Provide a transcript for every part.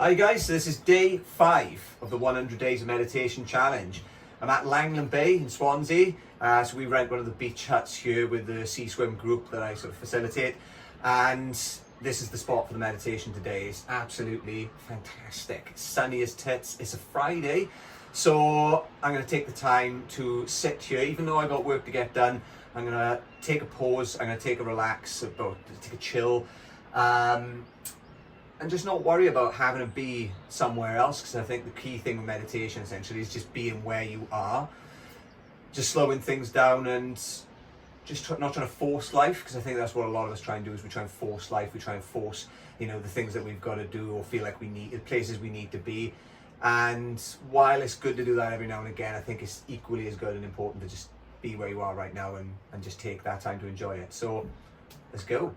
Hi guys, so this is day 5 of the 100 Days of Meditation Challenge. I'm at Langland Bay in Swansea, so we rent one of the beach huts here with the sea swim group that I sort of facilitate, and this is the spot for the meditation today. It's absolutely fantastic. It's sunny as tits. It's a Friday, so I'm going to take the time to sit here. Even though I got work to get done, I'm going to take a pause, I'm going to take a relax, take a chill, and just not worry about having to be somewhere else, because I think the key thing with meditation essentially is just being where you are, just slowing things down and just not trying to force life, because I think that's what a lot of us try and do, is we try and force life, we try and force, the things that we've got to do or feel like we need, the places we need to be. And while it's good to do that every now and again, I think it's equally as good and important to just be where you are right now and just take that time to enjoy it. So let's go.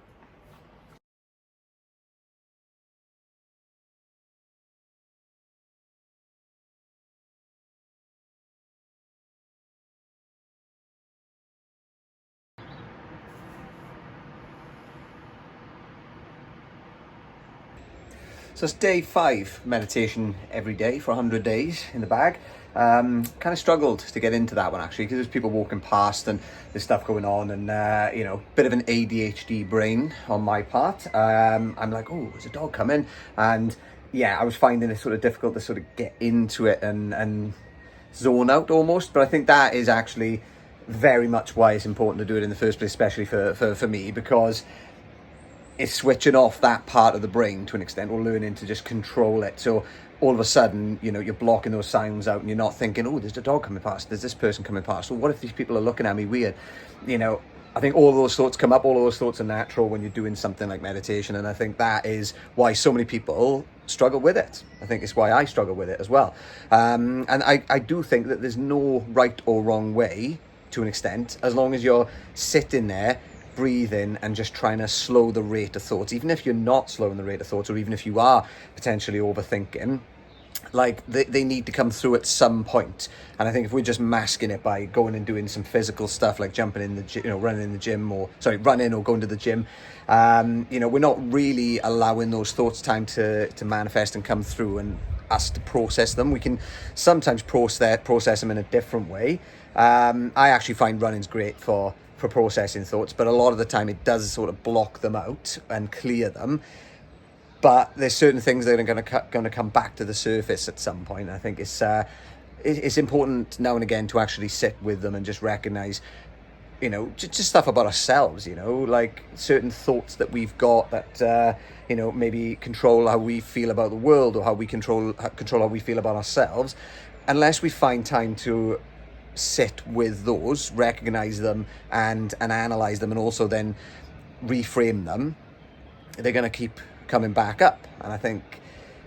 So it's day 5, meditation every day for 100 days in the bag. Kind of struggled to get into that one actually, because there's people walking past and there's stuff going on, and bit of an ADHD brain on my part. I'm like, oh, there's a dog coming, and yeah, I was finding it sort of difficult to sort of get into it and zone out almost. But I think that is actually very much why it's important to do it in the first place, especially for me, because it's switching off that part of the brain to an extent, or learning to just control it. So all of a sudden, you're blocking those sounds out and you're not thinking, oh, there's a dog coming past, there's this person coming past, well, what if these people are looking at me weird? I think all of those thoughts come up, all of those thoughts are natural when you're doing something like meditation, and I think that is why so many people struggle with it. I think it's why I struggle with it as well. And I do think that there's no right or wrong way, to an extent, as long as you're sitting there, breathing and just trying to slow the rate of thoughts. Even if you're not slowing the rate of thoughts, or even if you are potentially overthinking, like they need to come through at some point. And I think if we're just masking it by going and doing some physical stuff like jumping in the gym, running in the gym, running or going to the gym, we're not really allowing those thoughts time to manifest and come through and us to process them. We can sometimes process them in a different way. I actually find running's great for processing thoughts, but a lot of the time it does sort of block them out and clear them. But there's certain things that are going to come back to the surface at some point. I think it's important now and again to actually sit with them and just recognize, just stuff about ourselves, like certain thoughts that we've got that, maybe control how we feel about the world, or how we control how we feel about ourselves. Unless we find time to sit with those, recognize them and analyze them, and also then reframe them, they're going to keep coming back up. And I think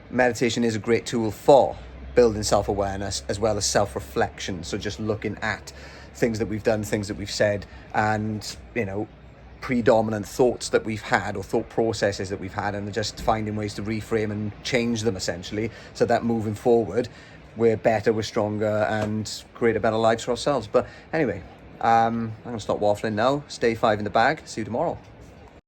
meditation is a great tool for building self-awareness as well as self-reflection. So just looking at things that we've done, things that we've said, and predominant thoughts that we've had, or thought processes that we've had, and just finding ways to reframe and change them essentially, so that moving forward we're better, we're stronger, and create a better lives for ourselves. But anyway, I'm going to stop waffling now. Stay 5 in the bag. See you tomorrow.